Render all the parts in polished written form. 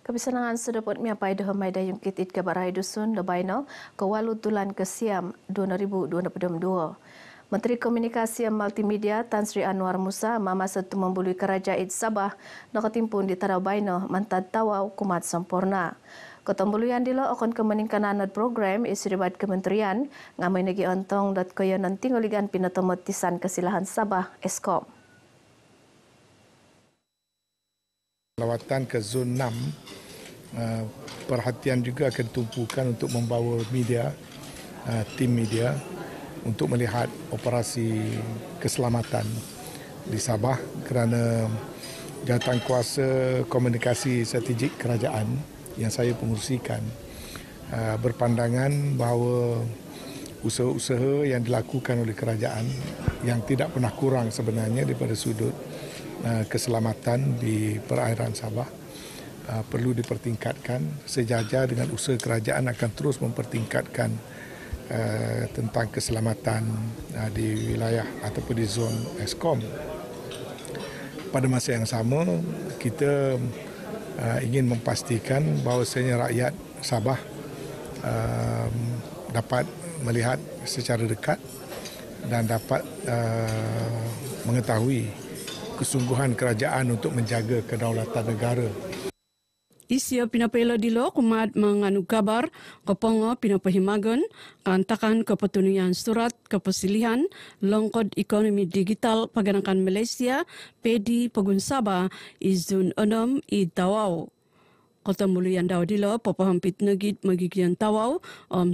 Kebisangan sedapot miapai dahumai dayung kitit ke barai dusun lebaino ke walu tulan ke Siam 2022. Menteri Komunikasi dan Multimedia Tan Sri Anwar Musa masa tu membului Kerajaan Sabah nak ketimpun di Tarabaino mantad tawau kumat sempurna. Ketembuluan dilo akan kemeningkanan program isi ribat kementerian ngamai negi ontong dat kaya nanti ngoligan pinatomot tisan kesilahan Sabah Eskom. Lawatan ke zon 6, perhatian juga akan tumpukan untuk membawa media, tim media untuk melihat operasi keselamatan di Sabah kerana Jawatankuasa Komunikasi Strategik Kerajaan yang saya pengurusikan berpandangan bahawa usaha-usaha yang dilakukan oleh kerajaan yang tidak pernah kurang sebenarnya daripada sudut keselamatan di perairan Sabah perlu dipertingkatkan. Sejajar dengan usaha kerajaan akan terus mempertingkatkan tentang keselamatan di wilayah ataupun di zon Eskom. Pada masa yang sama, kita ingin memastikan bahawasanya rakyat Sabah dapat melihat secara dekat dan dapat mengetahui kesungguhan kerajaan untuk menjaga kedaulatan negara. Isya pinapela dilo kumat menganu kabar kepongo pinapahimagon kantakan kepetunuyan surat kepesilihan longkod ekonomi digital paganakan Malaysia PEDI Pegun Sabah izun 6 i Tawau. Kota Mulian daw dilo papahampit negit magigian tawau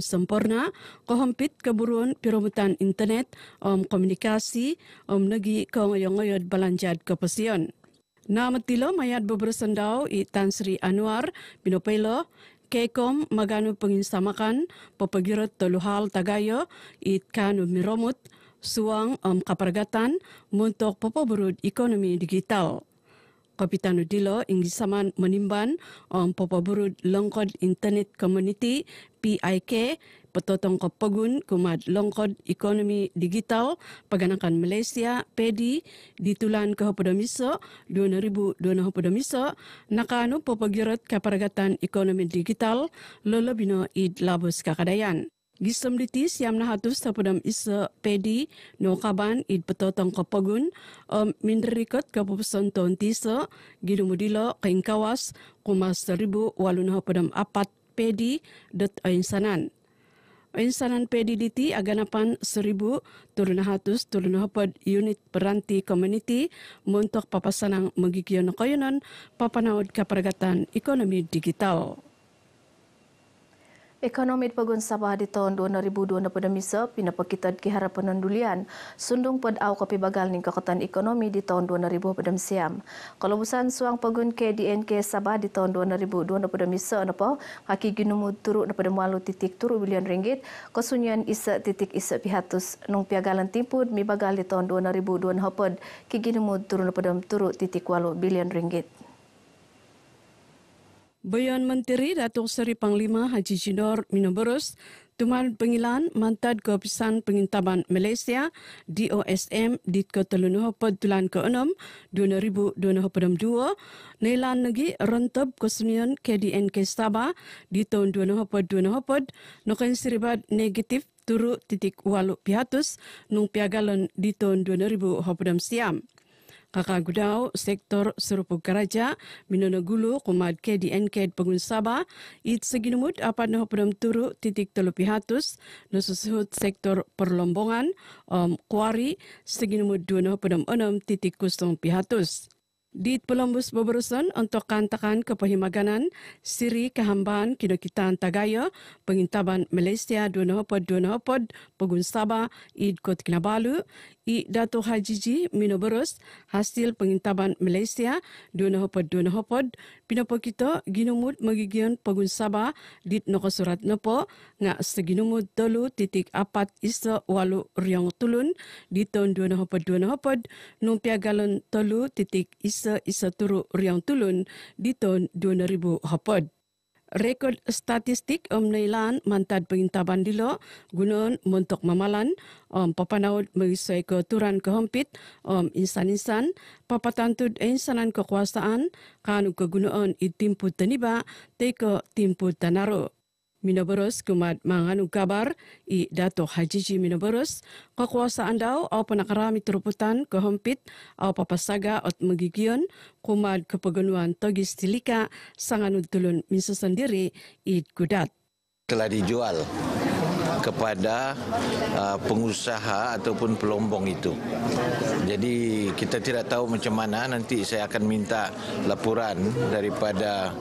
sempurna kahampit keburuan piromutan internet komunikasi negi kongayong-ngayod balanjad kepesian. Nama tilo mayat bebersen daw i Tan Sri Anwar pinopelo kekom maganu penginsamakan papagirot toluhal tagayo i kanu miromut suang kaparagatan muntok papaburud ekonomi digital. Kapitano Dilo inggisaman menimban papaburud longkod internet community PIK petotong kepegun kumat longkod ekonomi digital paganakan Malaysia PEDI ditulan ke Hopodamiso 2000 nakanu papagirat kaparagatan ekonomi digital lolobino id labus kakadayan. Gisam diti siam na hatus tapadam isa PEDI no kaban id petotong kepegun minderikot kapupusan ton tisa gidumudilo kaingkawas kumas 1,000 waluna padam apat PEDI dot ainsanan. Ainsanan PEDI diti aganapan 1,300 unit peranti community montok papasanang magigion koyonan papanaud kaparagatan ekonomi digital. Ekonomi Pegun Sabah di tahun 2022 misa pinapakitad ki harapan penundulian sundung pad au kopi bagal ning kekotan ekonomi di tahun 2000 siam. Kalabusan suang Pegun KDNK Sabah di tahun 2022 misa napa kaki ginumud turut pada malu titik turut bilion ringgit kesunyian isa titik isa pihatus nung piagalan timpud mi bagal di tahun 2002 hapad ki ginumud turut pada turut titik 8 bilion ringgit. Bayan Menteri Datuk Seri Panglima Haji Jinor Minoborus tuman pengilan mantad keopisan pengintaban Malaysia DOSM di ke-3 tulan ke-6 2022 nelan negi rentab kesunian KDNK Sabah di tahun 2022 noken siribat negatif turut titik walu pihatus nung piagalon di tahun 2000 siam. Kakak gudau sektor serupuk garaja minonogulu kumad KDNK Pegun Sabah it seginumud apat no pedam turu titik telupihatus no susuhut sektor perlombongan kuari seginumud 2 no pedam 6 titik kusung pihatus. Di pelambus beberusan untuk kantakan kepahimaganan siri kehambaan kinokitan tagaya pengintaban Malaysia 2022 Pegun Sabah id Kot Kinabalu i Dato' Haji Minoborus hasil pengintaban Malaysia 2022 pinapakita ginumud magigian Pegun Sabah dit nokosurat nopo nga seginumud 3.4 isa walu riang tulun di tahun 2022 nung piagalon 3.1 isa turu riang tulun di tahun 2000 hapod. Rekod statistik nailan mantad pengintaban dilo gunaan untuk mamalan papanaud mengisai keturan kehempit insan-insan papatantud insanan kekuasaan kanu kegunaan itimpu taniba teko timpu tanaro. Minoboros kumat manganu kabar i Dato' Hajiji Minoboros kekuasaan daw au panakarami teruputan kehempit au papasaga ot magigion kumat kepegenuan togis tilika sanganud tulun minsa sendiri i kudat. Telah dijual kepada pengusaha ataupun pelombong itu. Jadi kita tidak tahu macam mana, nanti saya akan minta laporan daripada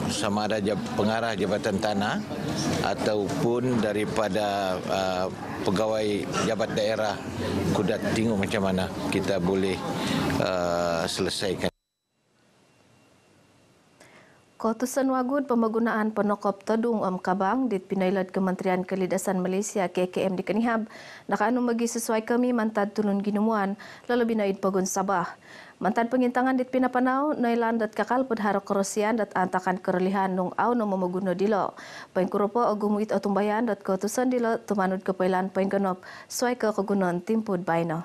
sama ada pengarah Jabatan Tanah ataupun daripada pegawai Jabat Daerah Kudat, tengok macam mana kita boleh selesaikan. Keputusan wagud pembangunan penokop tedung Kabang di Pinailad Kementerian Kelidasan Malaysia KKM di Kenihab nakanu magi sesuai kami mantad tulun ginumuan lalu binaid pagun Sabah. Mantad pengintangan dit pinapanau nailan dat kakal pedharok kerosian dat antakan kerelihan nung au no mamaguno dilo. Pengkurupo agumuit otumbayan dat keputusan dilo tumanud kepailan penggenop suai ke kegunon timpud baino.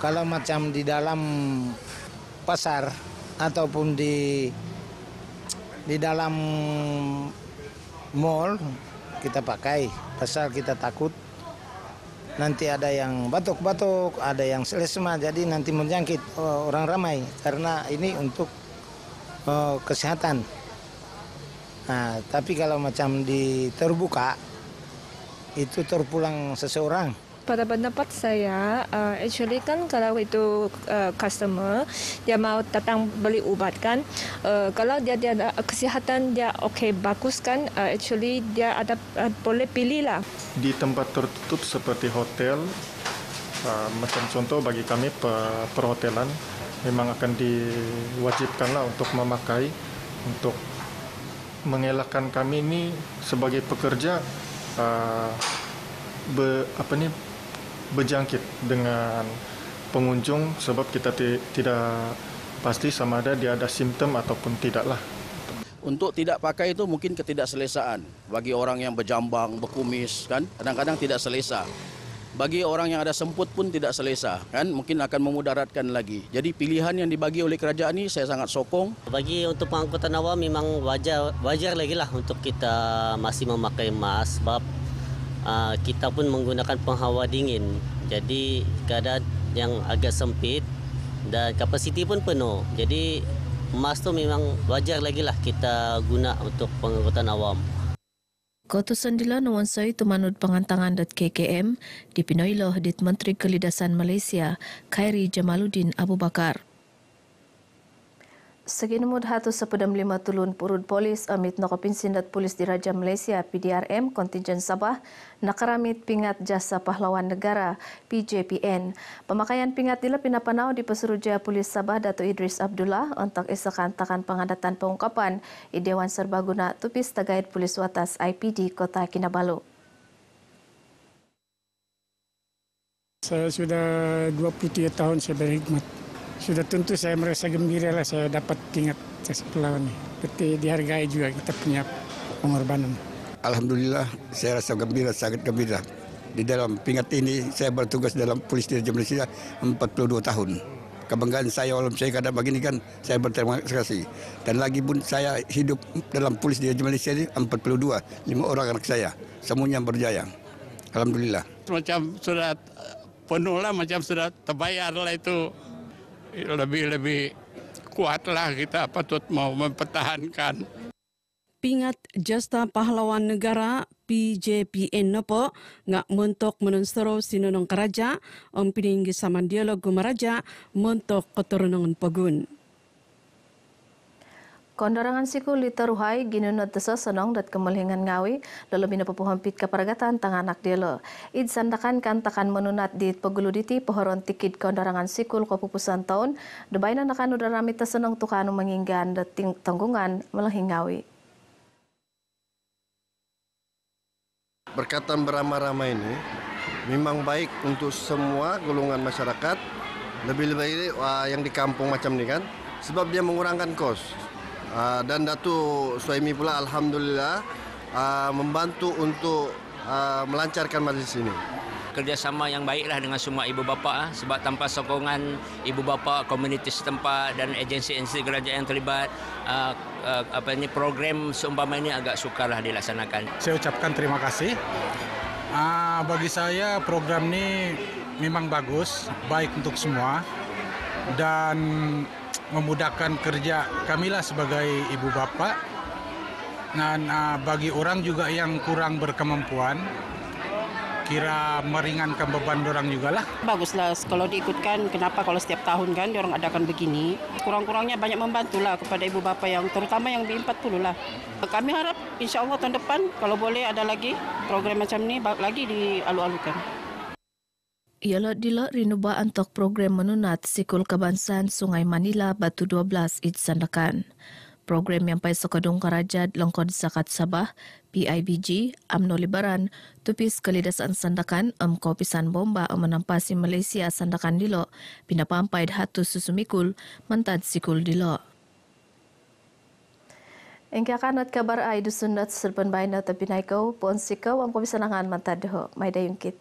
Kalau macam di dalam pasar ataupun di dalam mall kita pakai, pasal kita takut nanti ada yang batuk-batuk, ada yang selesma, jadi nanti menjangkit orang ramai karena ini untuk kesehatan. Nah, tapi kalau macam di terbuka itu terpulang seseorang. Pada pendapat saya, actually kan kalau itu customer dia mau datang beli ubat kan, kalau dia ada kesihatan dia okey bagus kan, actually dia ada boleh pilih lah. Di tempat tertutup seperti hotel, macam contoh bagi kami perhotelan memang akan diwajibkanlah untuk memakai untuk mengelakkan kami ini sebagai pekerja berjangkit dengan pengunjung sebab kita tidak pasti sama ada dia ada simptom ataupun tidaklah. Untuk tidak pakai itu mungkin ketidakselesaan bagi orang yang berjambang, berkumis kan, kadang-kadang tidak selesa. Bagi orang yang ada semput pun tidak selesa kan, mungkin akan memudaratkan lagi. Jadi pilihan yang dibagi oleh kerajaan ini saya sangat sokong. Bagi untuk pengangkutan awam memang wajar lagi lah untuk kita masih memakai mask sebab kita pun menggunakan penghawa dingin. Jadi keadaan yang agak sempit dan kapasiti pun penuh. Jadi mask tu memang wajar lagi lah kita guna untuk pengangkutan awam. Keputusan dila nuansai tumanut pengantangan KKM di Pinoiloh dit Menteri Kelidasan Malaysia Khairi Jamaluddin Abu Bakar. Seginumud hatu 15 tulun purud polis amit nakopinsin dat polis Diraja Malaysia PDRM kontingen Sabah nakaramit pingat jasa pahlawan negara PJPN. Pemakaian pingat dila pinapanau di Pesuruja Polis Sabah Dato' Idris Abdullah untuk isakan takan pengadatan pengungkapan di Dewan Serbaguna Tupis Tagaid Polis Watas IPD Kota Kinabalu. Saya sudah 23 tahun saya berkhidmat. Sudah tentu saya merasa gembira lah saya dapat pingat jasa pahlawan ini. Tapi dihargai juga kita punya pengorbanan. Alhamdulillah saya rasa gembira, sangat gembira. Di dalam pingat ini saya bertugas dalam Polis Diraja Malaysia 42 tahun. Kebanggaan saya walau saya kadang begini kan saya berterima kasih. Dan lagi pun saya hidup dalam Polis Diraja Malaysia ini 42, 5 orang anak saya. Semuanya berjaya. Alhamdulillah. Macam sudah penuh lah, macam sudah terbayar lah itu. Lebih kuatlah kita patut mau mempertahankan. Pingat jasa pahlawan negara PJPN nopo ngak mentok menunstero sinunong keraja pininggi saman dialog gumaraja mentok keturunangan pegun. Kondorangan sikul diteruhai ginunod tesa senong dat kemelhingan ngawi lalu bina pepuhampit keperagatan tang anak delo. Id sandakan kantakan menunat di peguluditi pohoron tikid kondorangan sikul kepupusan tahun debaina nakan udah rami tesenong tukanu menginggan dat tanggungan melehing ngawi. Berkatan beramai-ramai ini memang baik untuk semua golongan masyarakat, lebih-lebih yang di kampung macam ini kan. sebab dia mengurangkan kos. Dan Datuk Suhaimi pula alhamdulillah membantu untuk melancarkan majlis ini. Kerjasama yang baiklah dengan semua ibu bapa sebab tanpa sokongan ibu bapa, komuniti setempat dan agensi-agensi kerajaan yang terlibat, program seumpama ini agak sukarlah dilaksanakan. Saya ucapkan terima kasih. Bagi saya program ini memang bagus, baik untuk semua dan memudahkan kerja kamilah sebagai ibu bapa. Dan bagi orang juga yang kurang berkemampuan, kira meringankan beban orang juga lah. Baguslah kalau diikutkan, kenapa kalau setiap tahun kan diorang adakan begini. Kurang-kurangnya banyak membantulah kepada ibu bapa yang terutama yang B40 lah. Kami harap insya Allah tahun depan kalau boleh ada lagi program macam ni lagi dialu-alukan. Ialah dila rinuba antok program menunat Sikul Kebangsaan Sungai Manila Batu 12 Sandakan. Program yang pai sokadung Karajat Longkod Zakat Sabah, PIBG, UMNO Libaran, tupis kelidasaan Sandakan, Kopisan Bomba menampasi Malaysia Sandakan dilo, pinapampai hatu susumikul, mantad sikul dilo. Engkau kanat kabar ai dusunat serban baina tapi naikau, pon sikau, Kopisanangan mantad deho, mai dayungkit.